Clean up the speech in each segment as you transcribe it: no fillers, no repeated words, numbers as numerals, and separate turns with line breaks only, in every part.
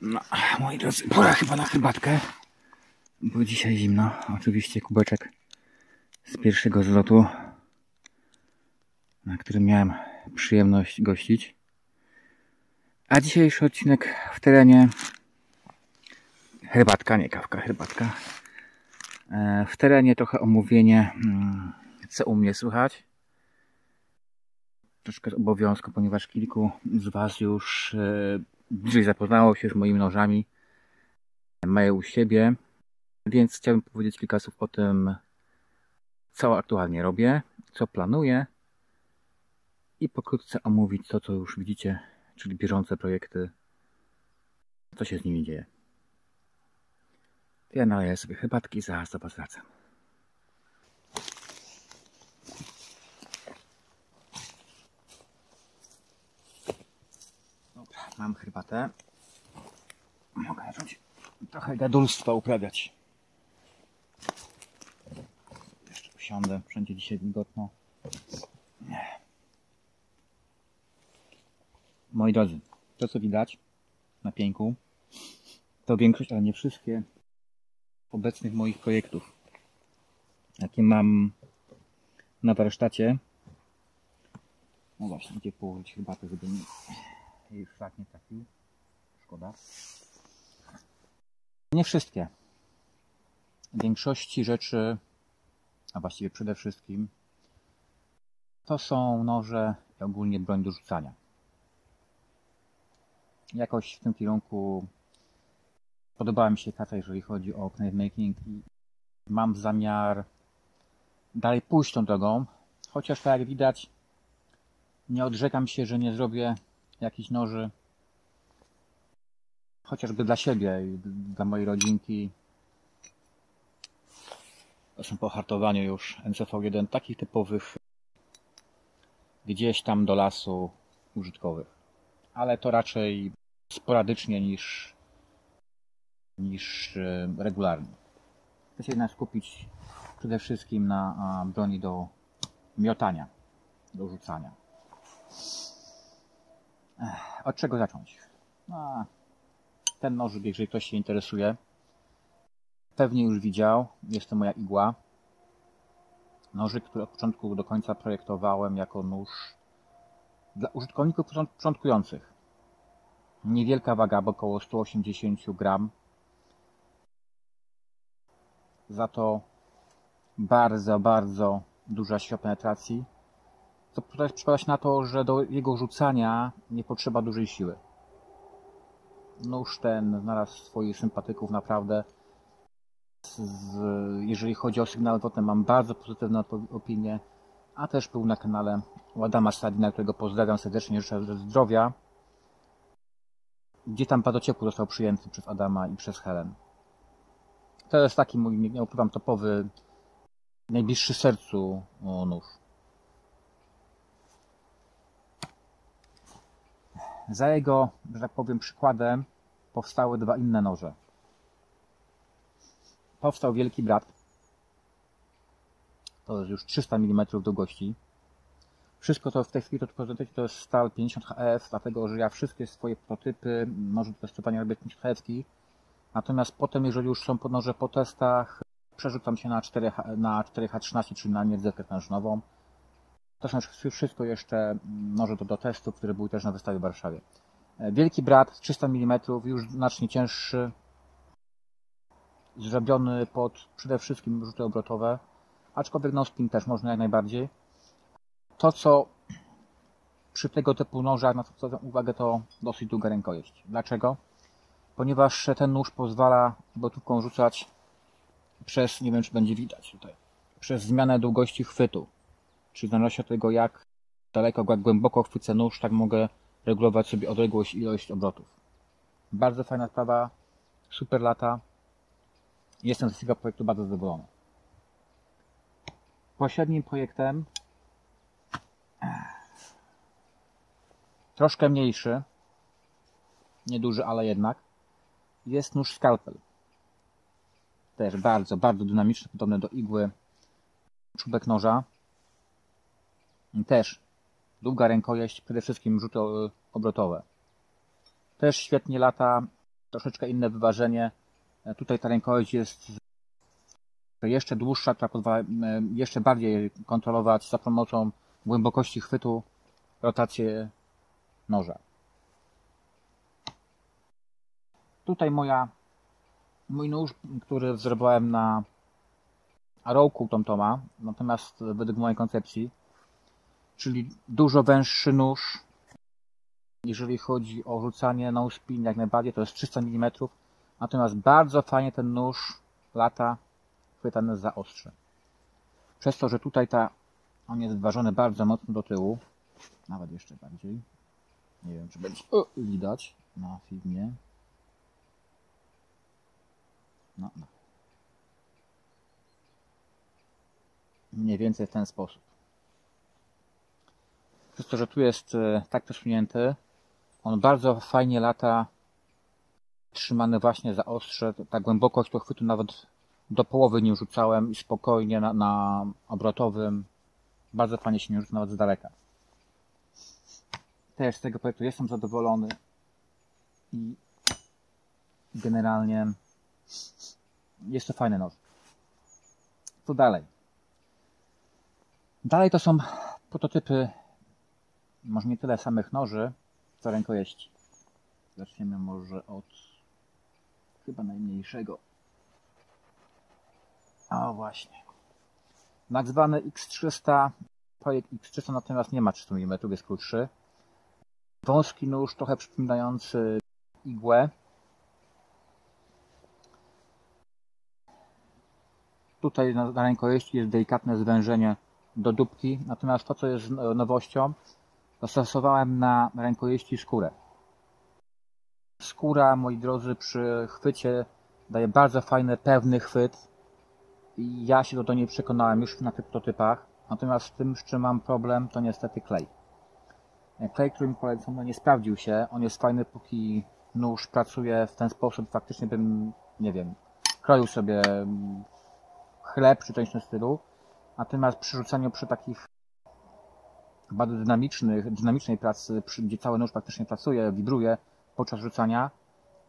No, moi drodzy, pora chyba na herbatkę, bo dzisiaj zimno. Oczywiście kubeczek z pierwszego zlotu, na którym miałem przyjemność gościć. A dzisiejszy odcinek w terenie. Herbatka, nie kawka, herbatka. W terenie trochę omówienie, co u mnie słychać. Troszkę z obowiązku, ponieważ kilku z Was już bliżej zapoznało się z moimi nożami. Mają u siebie, więc chciałbym powiedzieć kilka słów o tym, co aktualnie robię, co planuję i pokrótce omówić to, co już widzicie, czyli bieżące projekty, co się z nimi dzieje. Ja naleję sobie herbatki i zaraz do Was wracam. Dobra, mam herbatę. Mogę zacząć trochę gadulstwa uprawiać. Jeszcze usiądę, wszędzie dzisiaj wilgotno. Moi drodzy, to co widać na pieńku, to większość, ale nie wszystkie obecnych moich projektów, jakie mam na warsztacie. No właśnie, gdzie położyć herbatę, żeby mi jej szlak nie trafił. Szkoda. Nie wszystkie. W większości rzeczy, a właściwie przede wszystkim, to są noże i ogólnie broń do rzucania. Jakoś w tym kierunku podobała mi się praca, jeżeli chodzi o knife making i mam zamiar dalej pójść tą drogą, chociaż tak jak widać nie odrzekam się, że nie zrobię jakichś noży chociażby dla siebie i dla mojej rodzinki. To są po hartowaniu już NCV1 takich typowych gdzieś tam do lasu użytkowych, ale to raczej sporadycznie niż regularnie. Chcę się jednak skupić przede wszystkim na broni do miotania, do rzucania. Od czego zacząć? Ten nożyk, jeżeli ktoś się interesuje, pewnie już widział. Jest to moja igła. Nożyk, który od początku do końca projektowałem jako nóż dla użytkowników początkujących. Niewielka waga, bo około 180 gram. Za to bardzo, bardzo duża siła penetracji. Co przekłada się na to, że do jego rzucania nie potrzeba dużej siły. Nóż ten znalazł swoich sympatyków naprawdę. Jeżeli chodzi o sygnały zwrotne, mam bardzo pozytywne opinie, a też był na kanale u Adama Sadina, którego pozdrawiam serdecznie, życzę zdrowia, gdzie tam bardzo ciepło został przyjęty przez Adama i przez Helen. To jest taki mój, nie ukrywam, topowy, najbliższy sercu nóż. Za jego, że tak powiem, przykładem powstały dwa inne noże. Powstał Wielki Brat. To jest już 300 mm długości. Wszystko to w tej chwili to jest stal 50 HF, dlatego że ja wszystkie swoje prototypy noży do testowania robię 50 HF. Natomiast potem, jeżeli już są noże po testach, przerzucam się na 4H13, czyli na nierdzewkę tężnową. To są wszystko jeszcze noże do testu, które były też na wystawie w Warszawie. Wielki Brat 300 mm, już znacznie cięższy, zrobiony pod przede wszystkim rzuty obrotowe, aczkolwiek no spin też można jak najbardziej. To, co przy tego typu nożach, na co zwracam uwagę, to dosyć długa rękojeść. Dlaczego? Ponieważ ten nóż pozwala gotówką rzucać przez, nie wiem czy będzie widać tutaj, przez zmianę długości chwytu. Czyli w zależności od tego, jak daleko, jak głęboko chwycę nóż, tak mogę regulować sobie odległość i ilość obrotów. Bardzo fajna sprawa, super lata. Jestem z tego projektu bardzo zadowolony. Poprzednim projektem, troszkę mniejszy, nieduży, ale jednak, jest nóż skalpel. Też bardzo, bardzo dynamiczny, podobny do igły, czubek noża. Też długa rękojeść, przede wszystkim rzuty obrotowe. Też świetnie lata, troszeczkę inne wyważenie. Tutaj ta rękojeść jest jeszcze dłuższa, która pozwala jeszcze bardziej kontrolować za pomocą głębokości chwytu rotację noża. Tutaj mój nóż, który wzorowałem na Arrowku TomToma, natomiast według mojej koncepcji, czyli dużo węższy nóż, jeżeli chodzi o rzucanie no spin, jak najbardziej, to jest 300 mm, natomiast bardzo fajnie ten nóż lata chwytany za ostrze. Przez to, że tutaj on jest wyważony bardzo mocno do tyłu, nawet jeszcze bardziej, nie wiem, czy będzie widać na filmie. No. Mniej więcej w ten sposób. Przez to, że tu jest tak przesunięty, on bardzo fajnie lata, trzymany właśnie za ostrze. Ta głębokość do chwytu nawet do połowy nie rzucałem i spokojnie na obrotowym. Bardzo fajnie się nie rzuca nawet z daleka. Też z tego projektu jestem zadowolony i generalnie jest to fajny nóż. Co dalej? Dalej to są prototypy, może nie tyle samych noży, co rękojeści. Zaczniemy może od chyba najmniejszego. O właśnie. Tak zwany X300, projekt X300 natomiast nie ma 300 mm, jest krótszy. Wąski nóż, trochę przypominający igłę. Tutaj na rękojeści jest delikatne zwężenie do dupki, natomiast to, co jest nowością, zastosowałem na rękojeści skórę. Skóra, moi drodzy, przy chwycie daje bardzo fajny, pewny chwyt i ja się do niej przekonałem już na tych prototypach, natomiast z tym, z czym mam problem, to niestety klej. Klej, który mi polecono, nie sprawdził się, on jest fajny, póki nóż pracuje w ten sposób, faktycznie bym, nie wiem, kroił sobie chleb czy coś w tym stylu, natomiast przy rzucaniu przy takich bardzo dynamicznej pracy, gdzie cały nóż praktycznie pracuje, wibruje podczas rzucania,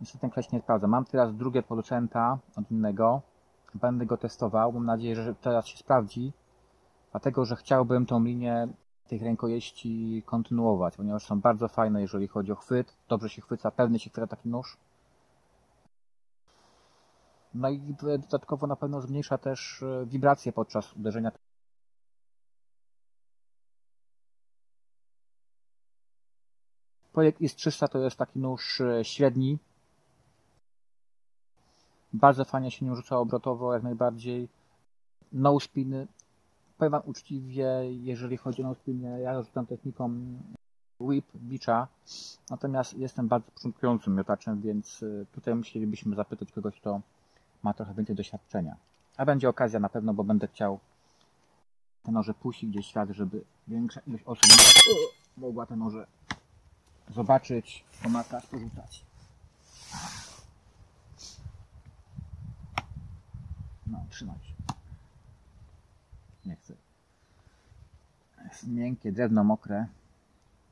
niestety ten klej się nie sprawdza. Mam teraz drugie producenta od innego, będę go testował, mam nadzieję, że teraz się sprawdzi, dlatego, że chciałbym tą linię tych rękojeści kontynuować, ponieważ są bardzo fajne, jeżeli chodzi o chwyt, dobrze się chwyca, pewnie się chwyta taki nóż. No i dodatkowo na pewno zmniejsza też wibracje podczas uderzenia. Projekt X300 to jest taki nóż średni. Bardzo fajnie się nim rzuca obrotowo, jak najbardziej. No spiny. Powiem wam uczciwie, jeżeli chodzi o no spiny, ja rzucam techniką whip, bicza. Natomiast jestem bardzo początkującym miotaczem, więc tutaj musielibyśmy zapytać kogoś, kto ma trochę więcej doświadczenia. A będzie okazja na pewno, bo będę chciał te noże puścić gdzieś w świat, żeby większa ilość osób mogła te noże zobaczyć, pomacać, porzucać. No, trzymaj się. Nie chcę. Jest miękkie, drewno mokre.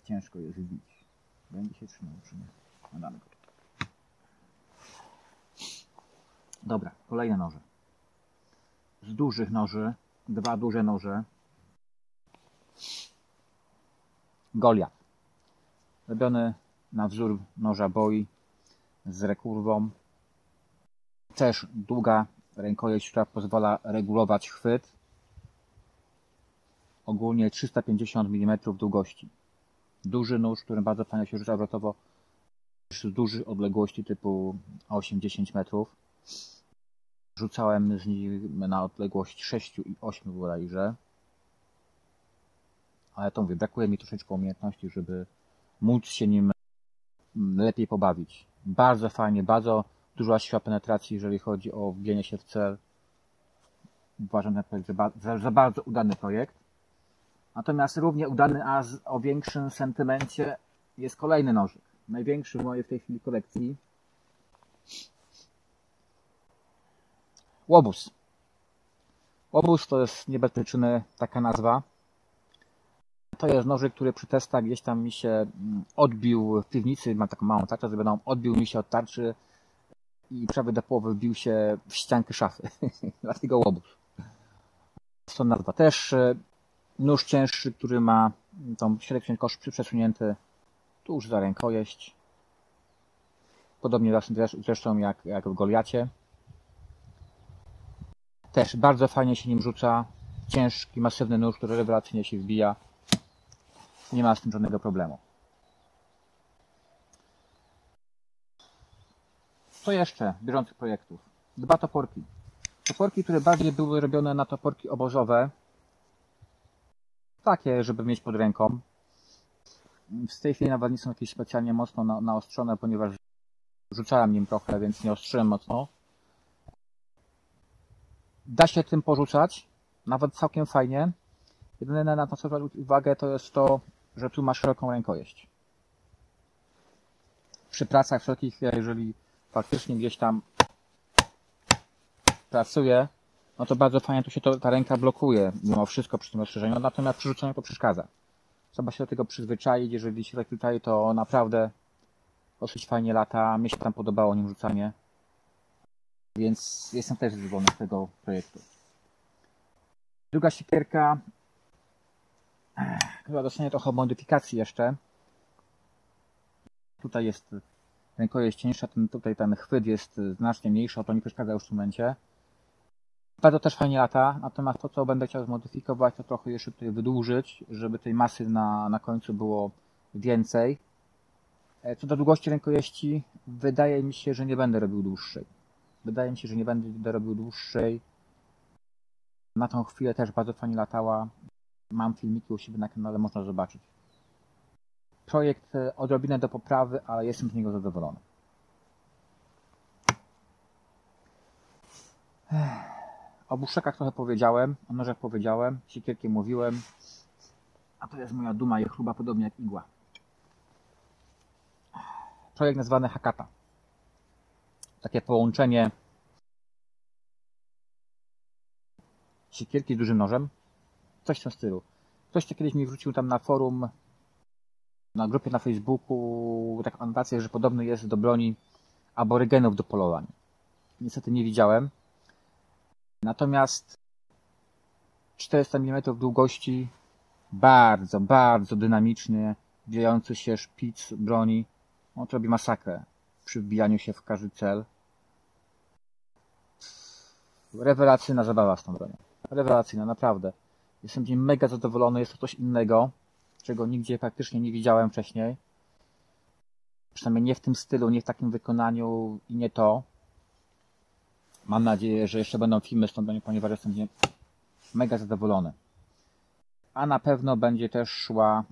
Ciężko je zbić. Będzie się trzymał przy mnie. No damy go. Dobra, kolejne noże. Z dużych noży, dwa duże noże. Goliat. Robiony na wzór noża boi z rekurwą. Też długa rękojeść, która pozwala regulować chwyt. Ogólnie 350 mm długości. Duży nóż, którym bardzo fajnie się rzuca obrotowo z dużych odległości typu 8-10 metrów. Rzucałem z nim na odległość 6 i 8 bodajże. Ale to mówię, brakuje mi troszeczkę umiejętności, żeby móc się nim lepiej pobawić. Bardzo fajnie, bardzo duża siła penetracji, jeżeli chodzi o wbienie się w cel. Uważam ten projekt za bardzo udany projekt. Natomiast równie udany, a o większym sentymencie jest kolejny nożyk. Największy w mojej w tej chwili kolekcji. Łobuz. Łobuz to jest nie bez przyczyny taka nazwa. To jest nożyk, który przy testach gdzieś tam mi się odbił w piwnicy. Mam taką małą tarczę zrobioną. Odbił mi się od tarczy i prawie do połowy wbił się w ściankę szafy. Dlatego łobuz. Stąd nazwa. Też nóż cięższy, który ma tą średnią kosz przesunięty tuż za rękojeść. Podobnie zresztą jak w Goliacie. Też bardzo fajnie się nim rzuca. Ciężki, masywny nóż, który rewelacyjnie się wbija. Nie ma z tym żadnego problemu. Co jeszcze bieżących projektów? 2 toporki. Toporki, które bardziej były robione na toporki obozowe. Takie, żeby mieć pod ręką. W tej chwili nawet nie są jakieś specjalnie mocno naostrzone, ponieważ rzucałem nim trochę, więc nie ostrzyłem mocno. Da się tym porzucać, nawet całkiem fajnie. Jedyne na co zwrócić uwagę to jest to, że tu ma szeroką rękojeść. Przy pracach wszelkich, jeżeli faktycznie gdzieś tam pracuje, no to bardzo fajnie tu się ta ręka blokuje mimo wszystko przy tym rozszerzeniu, natomiast przy rzucaniu to przeszkadza. Trzeba się do tego przyzwyczaić, jeżeli się tak tutaj, to naprawdę dosyć fajnie lata. Mnie się tam podobało nim rzucanie, więc jestem też zadowolony z tego projektu. Druga siekierka, chyba dostanie trochę modyfikacji jeszcze. Tutaj jest rękojeść cieńsza, tutaj ten chwyt jest znacznie mniejszy, to nie przeszkadza już w tym momencie. Bardzo też fajnie lata, natomiast to, co będę chciał zmodyfikować, to trochę jeszcze tutaj wydłużyć, żeby tej masy na końcu było więcej. Co do długości rękojeści, wydaje mi się, że nie będę robił dłuższej. Na tą chwilę też bardzo fajnie latała. Mam filmiki u siebie na kanale, można zobaczyć. Projekt odrobinę do poprawy, ale jestem z niego zadowolony. O buszekach trochę powiedziałem, o nożach powiedziałem, siekierki mówiłem, a to jest moja duma i chluba, podobnie jak igła. Projekt nazwany Hakata. Takie połączenie siekierki z dużym nożem, coś w tym stylu. Ktoś to kiedyś mi wrzucił tam na forum, na grupie na Facebooku, taką anotację, że podobny jest do broni aborygenów do polowań. Niestety nie widziałem. Natomiast 400 mm długości, bardzo, bardzo dynamiczny, wbijający się szpic broni. On to robi masakrę przy wbijaniu się w każdy cel. Rewelacyjna zabawa z tą bronią. Rewelacyjna, naprawdę. Jestem z nim mega zadowolony, jest to coś innego, czego nigdzie praktycznie nie widziałem wcześniej. Przynajmniej nie w tym stylu, nie w takim wykonaniu i nie to. Mam nadzieję, że jeszcze będą filmy z tą bronią, ponieważ jestem z niej mega zadowolony. A na pewno będzie też szła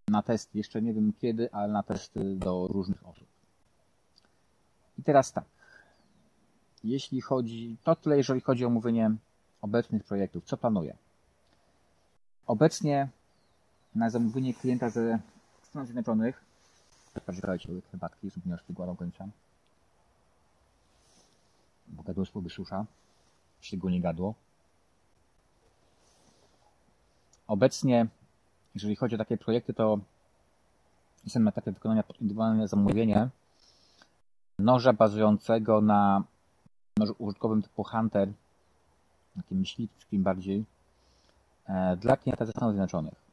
na testy, jeszcze nie wiem kiedy, ale na testy do różnych osób. I teraz tak. To tyle, jeżeli chodzi o omówienie obecnych projektów. Co planuję? Obecnie na zamówienie klienta ze Stanów Zjednoczonych, poczekajcie, wypadki, zupełnie ostygła końca, bo gardło wysusza, szczególnie gadło. Obecnie, jeżeli chodzi o takie projekty, to jestem na etapie wykonania pod indywidualne zamówienie noża bazującego na nożu użytkowym typu Hunter, takim myśliwskim bardziej, dla klienta ze Stanów Zjednoczonych.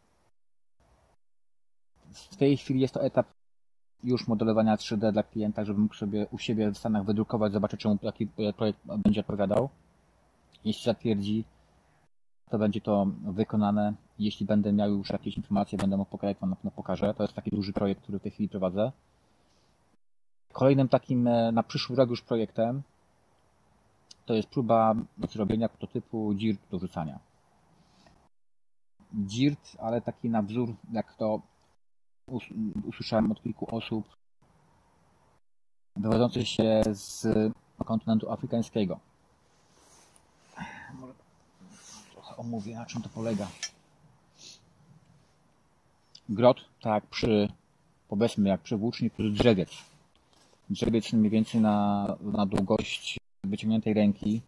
W tej chwili jest to etap już modelowania 3D dla klienta, żeby mógł sobie u siebie w Stanach wydrukować, zobaczyć, czemu taki projekt będzie odpowiadał. Jeśli zatwierdzi, to będzie to wykonane. Jeśli będę miał już jakieś informacje, będę mógł pokazać, to na pewno pokażę. To jest taki duży projekt, który w tej chwili prowadzę. Kolejnym takim na przyszły rok już projektem to jest próba zrobienia prototypu DIRT do rzucania. DIRT, ale taki na wzór, jak to usłyszałem od kilku osób, wywodzący się z kontynentu afrykańskiego. Może trochę omówię, na czym to polega. Grot, tak powiedzmy jak przy włóczni, to jest drzewiec. Drzewiec mniej więcej na długość wyciągniętej ręki.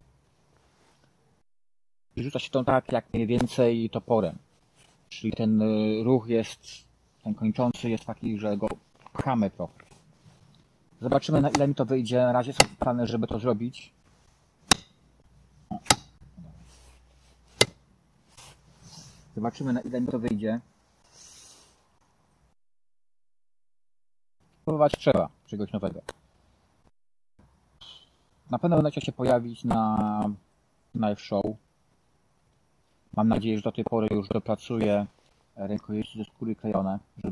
I rzuca się to tak jak mniej więcej toporem. Czyli ten ruch ten kończący jest taki, że go pchamy trochę. Zobaczymy, na ile mi to wyjdzie. Na razie są plany, żeby to zrobić. Zobaczymy, na ile mi to wyjdzie. Próbować trzeba czegoś nowego. Na pewno będę chciał się pojawić na Knife Show. Mam nadzieję, że do tej pory już dopracuję rękojeści ze skóry klejone, że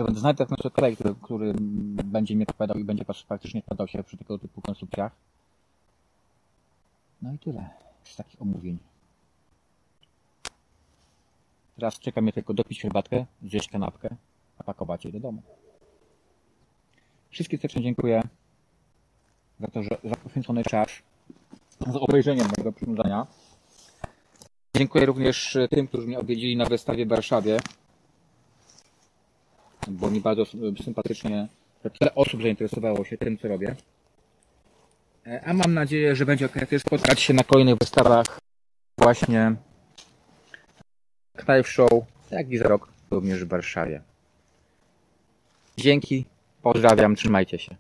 będę znajdę ten klej, który będzie mnie odpowiadał i będzie praktycznie składał się przy tego typu konstrukcjach. No i tyle z takich omówień. Teraz czeka mnie tylko dopić herbatkę, zjeść kanapkę, a pakować jej do domu. Wszystkim serdecznie dziękuję za poświęcony czas, za obejrzenie mojego przynudzenia. Dziękuję również tym, którzy mnie odwiedzili na wystawie w Warszawie, bo mi bardzo sympatycznie tyle osób zainteresowało się tym, co robię. A mam nadzieję, że będzie okazja spotkać się na kolejnych wystawach właśnie Knife Show, jak i za rok również w Warszawie. Dzięki, pozdrawiam, trzymajcie się.